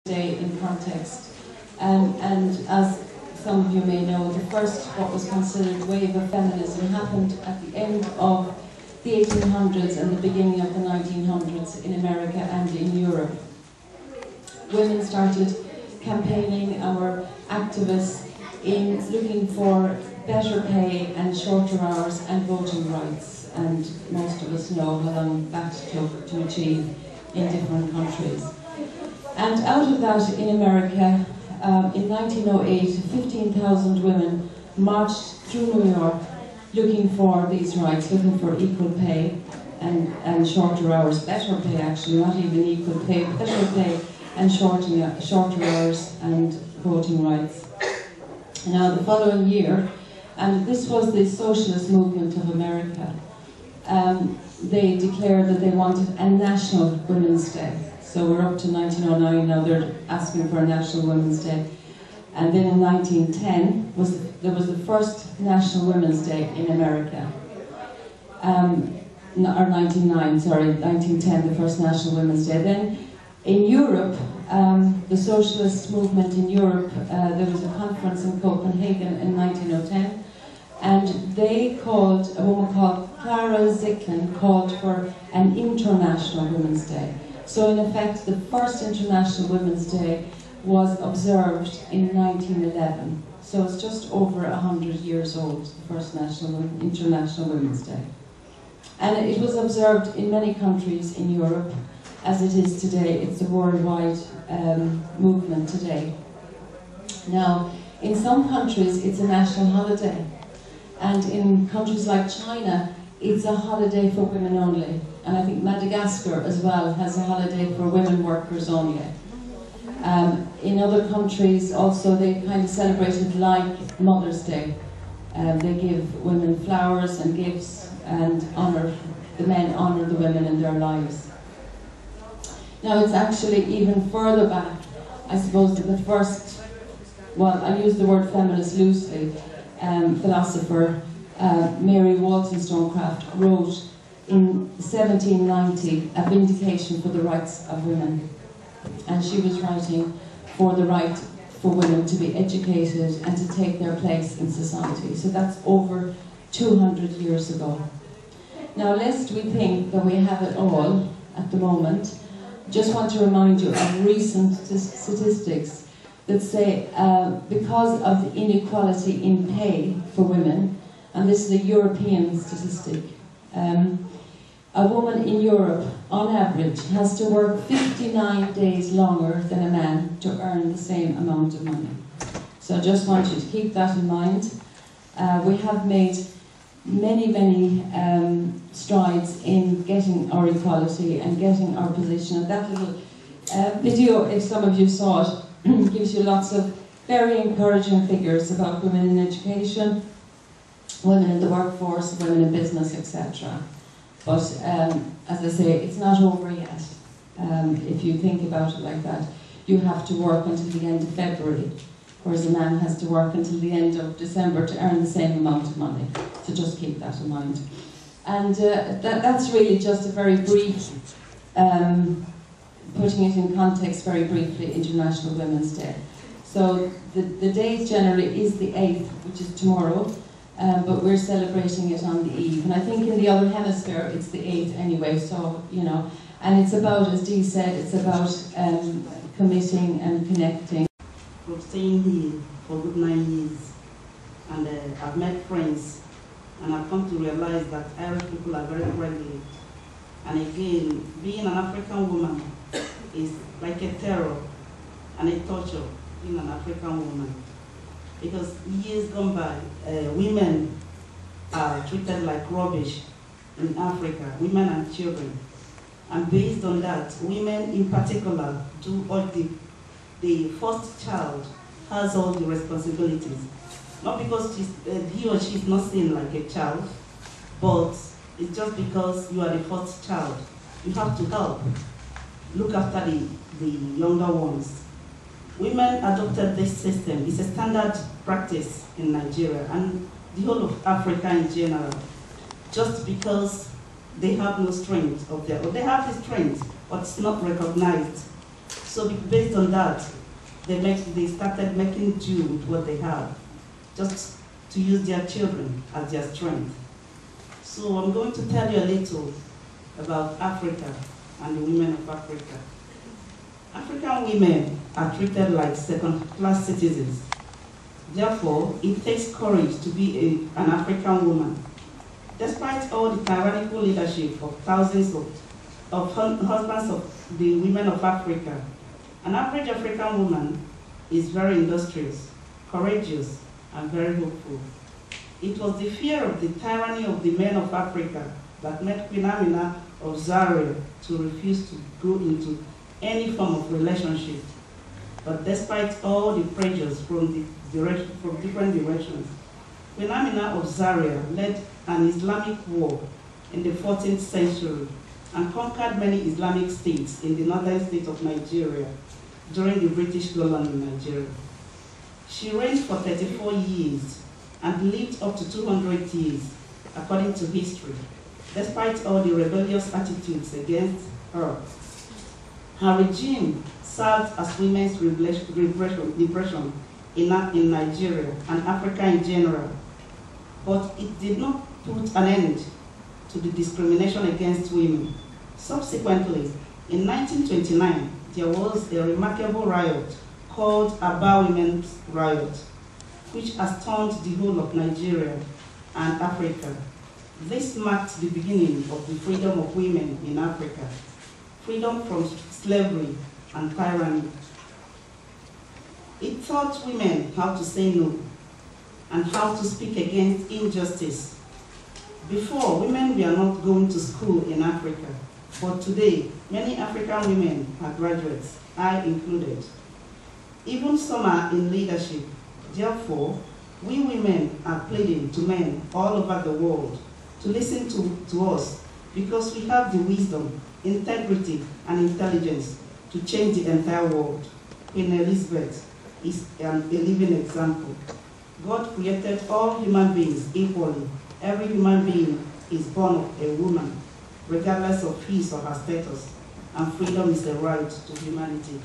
Day in context. And as some of you may know, the first what was considered wave of feminism happened at the end of the 1800s and the beginning of the 1900s in America and in Europe. Women started campaigning and were activists in looking for better pay and shorter hours and voting rights, and most of us know how long that took to achieve in different countries. And out of that, in America, in 1908, 15,000 women marched through New York looking for these rights, looking for equal pay and shorter hours, better pay actually, not even equal pay, better pay and shorter hours and voting rights. Now the following year, and this was the socialist movement of America, they declared that they wanted a national Women's Day. So we're up to 1909 now, they're asking for a National Women's Day. And then in 1910, there was the first National Women's Day in America. Or 1910, the first National Women's Day. Then in Europe, the socialist movement in Europe, there was a conference in Copenhagen in 1910, and they called, a woman called Clara Zetkin called for an International Women's Day. So in effect, the first International Women's Day was observed in 1911. So it's just over 100 years old, the first International Women's Day. And it was observed in many countries in Europe, as it is today. It's a worldwide movement today. Now, in some countries, it's a national holiday. And in countries like China, it's a holiday for women only. And I think Madagascar as well has a holiday for women workers only. In other countries also they kind of celebrate it like Mother's Day. They give women flowers and gifts and the men honour the women in their lives. Now it's actually even further back, I suppose, that the first, well, I use the word feminist loosely, philosopher Mary Wollstonecraft wrote in 1790 a vindication for the rights of women, and she was writing for the right for women to be educated and to take their place in society. So that's over 200 years ago. Now, lest we think that we have it all at the moment, just want to remind you of recent statistics that say because of the inequality in pay for women, and this is a European statistic, a woman in Europe, on average, has to work 59 days longer than a man to earn the same amount of money. So I just want you to keep that in mind. We have made many strides in getting our equality and getting our position. And that little video, if some of you saw it, gives you lots of very encouraging figures about women in education, women in the workforce, women in business, etc. But as I say, it's not over yet. If you think about it like that, you have to work until the end of February, whereas a man has to work until the end of December to earn the same amount of money. So just keep that in mind. And that's really just a very brief, putting it in context very briefly, International Women's Day. So the date generally is the 8th, which is tomorrow. But we're celebrating it on the eve. And I think in the other hemisphere it's the 8th anyway, so, you know. And it's about, as Dee said, it's about committing and connecting. From staying here for a good 9 years, and I've met friends, and I've come to realize that Irish people are very friendly. And again, being an African woman is like a terror and a torture, being an African woman. Because years gone by, women are treated like rubbish in Africa, women and children. And based on that, women in particular do all the first child has all the responsibilities. Not because he or she is not seen like a child, but it's just because you are the first child. You have to help, look after the younger ones. Women adopted this system. It's a standard practice in Nigeria and the whole of Africa in general, just because they have no strength of their own. They have the strength, but it's not recognized. So based on that, they started making do with what they have, just to use their children as their strength. So I'm going to tell you a little about Africa and the women of Africa. African women are treated like second-class citizens. Therefore, it takes courage to be an African woman. Despite all the tyrannical leadership of thousands of husbands of the women of Africa, an average African woman is very industrious, courageous, and very hopeful. It was the fear of the tyranny of the men of Africa that made Queen Amina of Zaria to refuse to go into any form of relationship. But despite all the pressures from different directions, Queen Amina of Zaria led an Islamic war in the 14th century and conquered many Islamic states in the northern state of Nigeria during the British colony in Nigeria. She reigned for 34 years and lived up to 200 years, according to history, despite all the rebellious attitudes against her. Her regime served as women's liberation in Nigeria and Africa in general, but it did not put an end to the discrimination against women. Subsequently, in 1929, there was a remarkable riot called Aba Women's Riot, which has turned the whole of Nigeria and Africa. This marked the beginning of the freedom of women in Africa, freedom from slavery and tyranny. It taught women how to say no and how to speak against injustice. Before, women were not going to school in Africa, but today, many African women are graduates, I included. Even some are in leadership. Therefore, we women are pleading to men all over the world to listen to us, because we have the wisdom, integrity, and intelligence to change the entire world. Queen Elizabeth is a living example. God created all human beings equally. Every human being is born a woman, regardless of his or her status, and freedom is a right to humanity.